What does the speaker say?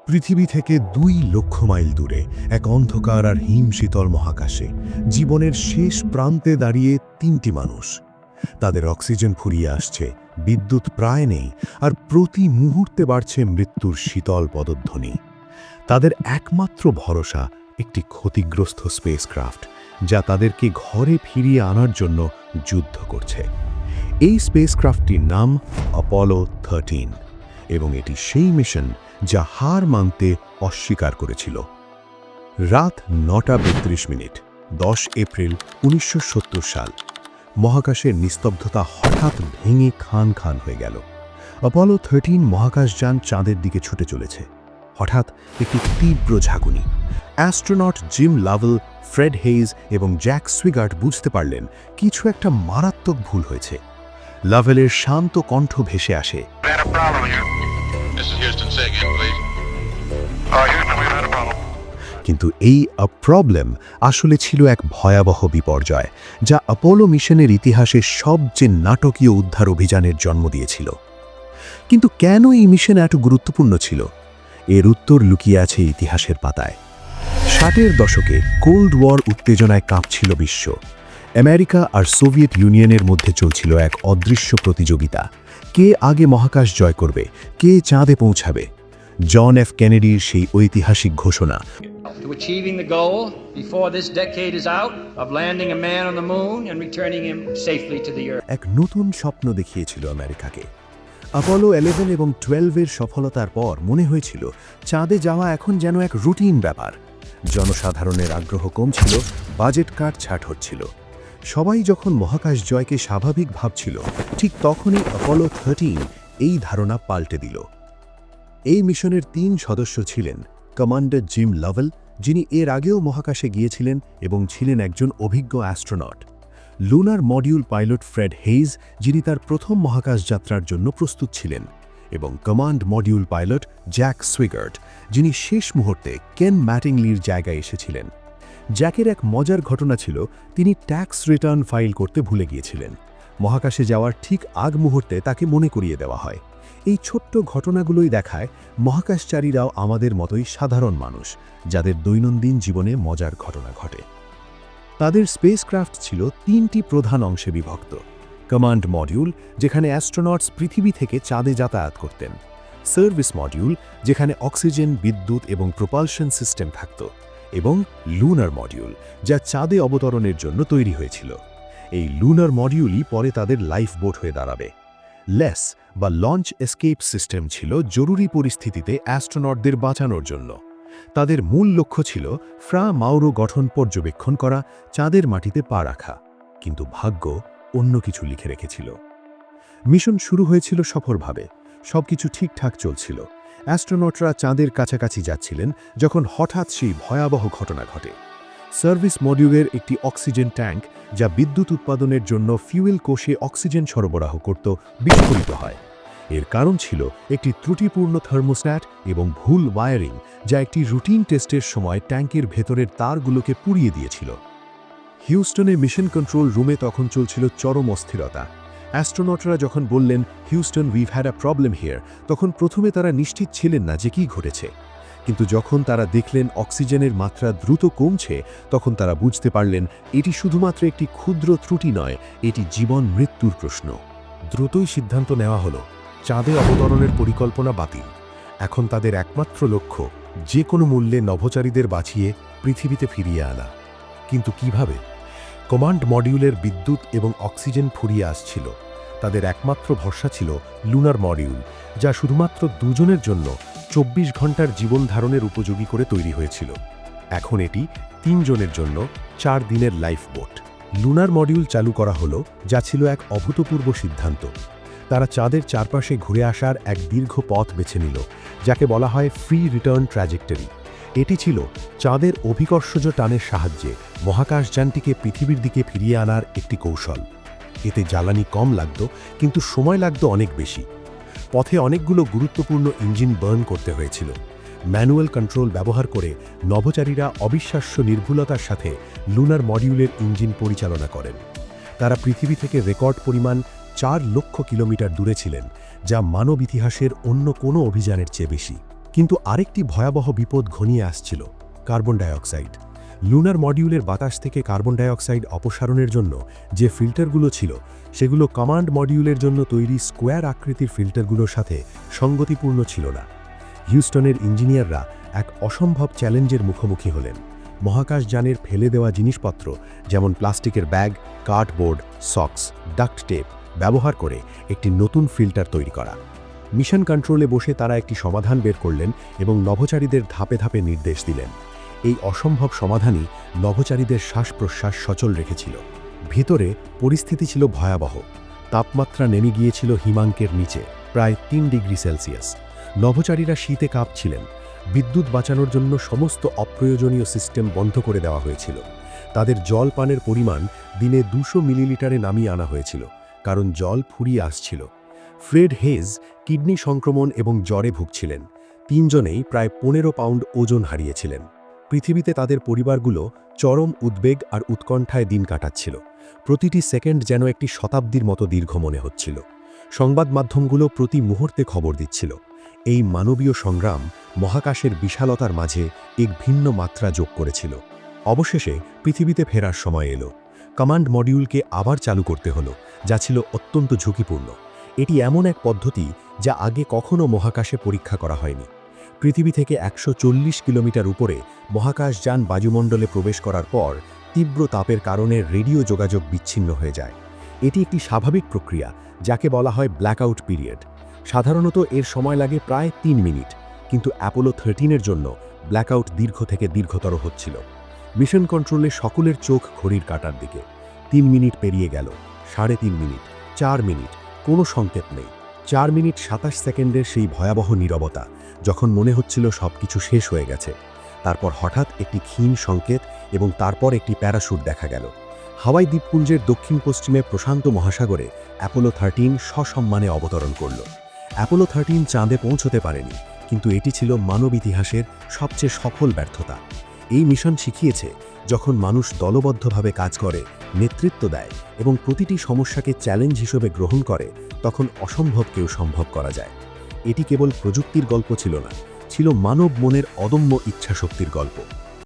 পৃথিবী থেকে 2 লক্ষ মাইল দূরে এক অন্ধকার আর হিমশীতল মহাকাশে জীবনের শেষ প্রান্তে দাঁড়িয়ে 3টি মানুষ। তাদের অক্সিজেন ফুরিয়ে আসছে, বিদ্যুৎ প্রায় নেই, আর প্রতি মুহূর্তে বাড়ছে মৃত্যুর শীতল পদধ্বনি। তাদের একমাত্র ভরসা একটি ক্ষতিগ্রস্ত স্পেসক্রাফট, যা তাদেরকে ঘরে ফিরিয়ে আনার জন্য যুদ্ধ করছে। এই স্পেসক্রাফটটির নাম অ্যাপোলো 13 এবং এটি সেই মিশন যা হার মানতে অস্বীকার করেছিল। রাত 9:32, 10 এপ্রিল 1970 সাল। মহাকাশের নিস্তব্ধতা হঠাৎ ভেঙে খান খান হয়ে গেল। অ্যাপোলো 13 মহাকাশযান চাঁদের দিকে ছুটে চলেছে। হঠাৎ একটি তীব্র ঝাঁকুনি। অ্যাস্ট্রোনট জিম লাভেল, ফ্রেড হেইজ এবং জ্যাক সুইগার্ট বুঝতে পারলেন কিছু একটা মারাত্মক ভুল হয়েছে। লাভেলের শান্ত কণ্ঠ ভেসে আসে, কিন্তু এই প্রবলেম আসলে ছিল এক ভয়াবহ বিপর্যয়, যা অ্যাপোলো মিশনের ইতিহাসে সবচেয়ে নাটকীয় উদ্ধার অভিযানের জন্ম দিয়েছিল। কিন্তু কেন এই মিশন এত গুরুত্বপূর্ণ ছিল? এর উত্তর লুকিয়ে আছে ইতিহাসের পাতায়। 60-এর দশকে কোল্ড ওয়ার উত্তেজনায় কাঁপছিল বিশ্ব। আমেরিকা আর সোভিয়েত ইউনিয়নের মধ্যে চলছিল এক অদৃশ্য প্রতিযোগিতা। কে আগে মহাকাশ জয় করবে, কে চাঁদে পৌঁছাবে। জন এফ কেনেডির সেই ঐতিহাসিক ঘোষণা, to achieving the goal before this decade is out of landing a man on the moon and returning him safely to the earth. এক নতুন স্বপ্ন দেখিয়েছিল আমেরিকাকে। অ্যাপোলো 11 এবং 12-এর সফলতার পর মনে হয়েছিল চাঁদে যাওয়া এখন যেন এক রুটিন ব্যাপার। জনসাধারণের আগ্রহ কমছিল, বাজেট কাটছাঁট হচ্ছিল। সবাই যখন মহাকাশ জয়কে স্বাভাবিক ভাবছিল, ঠিক তখনই অ্যাপোলো 13 এই ধারণা পাল্টে দিল। এই মিশনের 3 সদস্য ছিলেন কমান্ডার জিম লাভেল, যিনি এর আগেও মহাকাশে গিয়েছিলেন এবং ছিলেন একজন অভিজ্ঞ astronaut; lunar module pilot Fred Haise, যিনি তার প্রথম মহাকাশ যাত্রার জন্য প্রস্তুত ছিলেন; এবং command module pilot Jack Swigert, যিনি শেষ মুহূর্তে কেন ম্যাটিংলির জায়গায় এসেছিলেন। জ্যাকের এক মজার ঘটনা ছিল, তিনি ট্যাক্স রিটার্ন ফাইল করতে ভুলে গিয়েছিলেন। মহাকাশে যাওয়ার ঠিক আগ মুহূর্তে তাকে মনে করিয়ে দেওয়া হয়। এই ছোট্ট ঘটনাগুলোই দেখায় মহাকাশচারীরাও আমাদের মতোই সাধারণ মানুষ, যাদের দৈনন্দিন জীবনে মজার ঘটনা ঘটে। তাদের স্পেসক্রাফট ছিল 3টি প্রধান অংশে বিভক্ত। কমান্ড মডিউল, যেখানে অ্যাস্ট্রোনটস পৃথিবী থেকে চাঁদে যাতায়াত করতেন; সার্ভিস মডিউল, যেখানে অক্সিজেন, বিদ্যুৎ এবং প্রপালশন সিস্টেম থাকত; এবং লুনার মডিউল, যা চাঁদে অবতরণের জন্য তৈরি হয়েছিল। এই লুনার মডিউলই পরে তাদের লাইফ বোট হয়ে দাঁড়াবে। লেস বা লঞ্চ এসকেপ সিস্টেম ছিল জরুরি পরিস্থিতিতে অ্যাস্ট্রোনটদের বাঁচানোর জন্য। তাদের মূল লক্ষ্য ছিল ফ্রা মাউরো গঠন পর্যবেক্ষণ করা, চাঁদের মাটিতে পা রাখা। কিন্তু ভাগ্য অন্য কিছু লিখে রেখেছিল। মিশন শুরু হয়েছিল সফলভাবে, সবকিছু ঠিকঠাক চলছিল। অ্যাস্ট্রোনটরা চাঁদের কাছাকাছি যাচ্ছিলেন যখন হঠাৎ সেই ভয়াবহ ঘটনা ঘটে। সার্ভিস মডিউলের একটি অক্সিজেন ট্যাঙ্ক, যা বিদ্যুৎ উৎপাদনের জন্য ফিউয়েল কোষে অক্সিজেন সরবরাহ করত, বিস্ফোরিত হয়। এর কারণ ছিল একটি ত্রুটিপূর্ণ থার্মোস্ট্যাট এবং ভুল ওয়্যারিং, যা একটি রুটিন টেস্টের সময় ট্যাঙ্কের ভেতরের তারগুলোকে পুড়িয়ে দিয়েছিল। হিউস্টনে মিশন কন্ট্রোল রুমে তখন চলছিল চরম অস্থিরতা। অ্যাস্ট্রোনটরা যখন বললেন, Houston, we've had a problem here, তখন প্রথমে তারা নিশ্চিত ছিলেন না যে কী ঘটেছে। কিন্তু যখন তারা দেখলেন অক্সিজেনের মাত্রা দ্রুত কমছে, তখন তারা বুঝতে পারলেন এটি শুধুমাত্র একটি ক্ষুদ্র ত্রুটি নয়, এটি জীবন মৃত্যুর প্রশ্ন। দ্রুতই সিদ্ধান্ত নেওয়া হলো, চাঁদে অবতরণের পরিকল্পনা বাতিল। এখন তাদের একমাত্র লক্ষ্য যে কোনো মূল্যে নভোচারীদের বাঁচিয়ে পৃথিবীতে ফিরিয়ে আনা। কিন্তু কিভাবে? কমান্ড মডিউলের বিদ্যুৎ এবং অক্সিজেন ফুরিয়ে আসছিল। তাদের একমাত্র ভরসা ছিল লুনার মডিউল, যা শুধুমাত্র 2 জনের জন্য 24 ঘন্টার জীবন ধারণের উপযোগী করে তৈরি হয়েছিল। এখন এটি 3 জনের জন্য 4 দিনের লাইফ বোট। লুনার মডিউল চালু করা হলো, যা ছিল এক অভূতপূর্ব সিদ্ধান্ত। তারা চাঁদের চারপাশে ঘুরে আসার এক দীর্ঘ পথ বেছে নিল, যাকে বলা হয় ফ্রি রিটার্ন ট্র্যাজেক্টরি। এটি ছিল চাঁদের অভিকর্ষজ টানের সাহায্যে মহাকাশযানটিকে পৃথিবীর দিকে ফিরিয়ে আনার একটি কৌশল। এতে জ্বালানি কম লাগত, কিন্তু সময় লাগত অনেক বেশি। পথে অনেকগুলো গুরুত্বপূর্ণ ইঞ্জিন বার্ন করতে হয়েছিল। ম্যানুয়াল কন্ট্রোল ব্যবহার করে নভোচারীরা অবিশ্বাস্য নির্ভুলতার সাথে লুনার মডিউলের ইঞ্জিন পরিচালনা করেন। তারা পৃথিবী থেকে রেকর্ড পরিমাণ 4 লক্ষ কিলোমিটার দূরে ছিলেন, যা মানব ইতিহাসের অন্য কোনো অভিযানের চেয়ে বেশি। কিন্তু আরেকটি ভয়াবহ বিপদ ঘনিয়ে আসছিল, কার্বন ডাইঅক্সাইড। লুনার মডিউলের বাতাস থেকে কার্বন ডাইঅক্সাইড অপসারণের জন্য যে ফিল্টারগুলো ছিল, সেগুলো কমান্ড মডিউলের জন্য তৈরি স্কোয়ার আকৃতির ফিল্টারগুলোর সাথে সঙ্গতিপূর্ণ ছিল না। হিউস্টনের ইঞ্জিনিয়াররা এক অসম্ভব চ্যালেঞ্জের মুখোমুখি হলেন। মহাকাশযানের ফেলে দেওয়া জিনিসপত্র যেমন প্লাস্টিকের bag, cardboard, socks, duct tape ব্যবহার করে একটি নতুন ফিল্টার তৈরি করা। মিশন কন্ট্রোলে বসে তারা একটি সমাধান বের করলেন এবং নভোচারীদের ধাপে ধাপে নির্দেশ দিলেন। এই অসম্ভব সমাধানই নভোচারীদের শ্বাস-প্রশ্বাস সচল রেখেছিল। ভিতরে পরিস্থিতি ছিল ভয়াবহ। তাপমাত্রা নেমে গিয়েছিল হিমাঙ্কের নিচে, প্রায় 3 ডিগ্রি সেলসিয়াস। নভোচারীরা শীতে কাঁপছিলেন। বিদ্যুৎ বাঁচানোর জন্য সমস্ত অপ্রয়োজনীয় সিস্টেম বন্ধ করে দেওয়া হয়েছিল। তাদের জল পানের পরিমাণ দিনে 200 মিলিলিটারে নামিয়ে আনা হয়েছিল, কারণ জল ফুরিয়ে আসছিল। ফ্রেড হেজ কিডনি সংক্রমণ এবং জ্বরে ভুগছিলেন। 3 জনেই প্রায় 15 পাউন্ড ওজন হারিয়েছিলেন। পৃথিবীতে তাদের পরিবারগুলো চরম উদ্বেগ আর উৎকণ্ঠায় দিন কাটাচ্ছিল। প্রতিটি সেকেন্ড যেন একটি শতাব্দীর মতো দীর্ঘ মনে হচ্ছিল। সংবাদ মাধ্যমগুলো প্রতি মুহূর্তে খবর দিচ্ছিল। এই মানবীয় সংগ্রাম মহাকাশের বিশালতার মাঝে এক ভিন্ন মাত্রা যোগ করেছিল। অবশেষে পৃথিবীতে ফেরার সময় এলো। কমান্ড মডিউলকে আবার চালু করতে হলো, যা ছিল অত্যন্ত ঝুঁকিপূর্ণ। এটি এমন এক পদ্ধতি যা আগে কখনো মহাকাশে পরীক্ষা করা হয়নি। পৃথিবী থেকে 140 কিলোমিটার উপরে মহাকাশযান বায়ুমণ্ডলে প্রবেশ করার পর তীব্র তাপের কারণে রেডিও যোগাযোগ বিচ্ছিন্ন হয়ে যায়। এটি একটি স্বাভাবিক প্রক্রিয়া, যাকে বলা হয় ব্ল্যাকআউট পিরিয়ড। সাধারণত এর সময় লাগে প্রায় 3 মিনিট, কিন্তু অ্যাপোলো 13-এর জন্য ব্ল্যাকআউট দীর্ঘ থেকে দীর্ঘতর হচ্ছিল। মিশন কন্ট্রোলে সকলের চোখ ঘড়ির কাঁটার দিকে। 3 মিনিট পেরিয়ে গেল, 3.5 মিনিট, 4 মিনিট, কোনো সংকেত নেই। 4 মিনিট 27 সেকেন্ডের সেই ভয়াবহ নীরবতা, যখন মনে হচ্ছিল সবকিছু শেষ হয়ে গেছে। তারপর হঠাৎ একটি ক্ষীণ সংকেত এবং তারপর একটি প্যারাশুট দেখা গেল। হাওয়াই দ্বীপপুঞ্জের দক্ষিণ পশ্চিমে প্রশান্ত মহাসাগরে অ্যাপোলো 13 সসম্মানে অবতরণ করল। অ্যাপোলো 13 চাঁদে পৌঁছতে পারেনি, কিন্তু এটি ছিল মানব ইতিহাসের সবচেয়ে সফল ব্যর্থতা। এই মিশন শিখিয়েছে, যখন মানুষ দলবদ্ধভাবে কাজ করে, নেতৃত্ব দেয় এবং প্রতিটি সমস্যাকে চ্যালেঞ্জ হিসেবে গ্রহণ করে, তখন অসম্ভবকেও সম্ভব করা যায়। এটি কেবল প্রযুক্তির গল্প ছিল না, ছিল মানব মনের অদম্য ইচ্ছাশক্তির গল্প।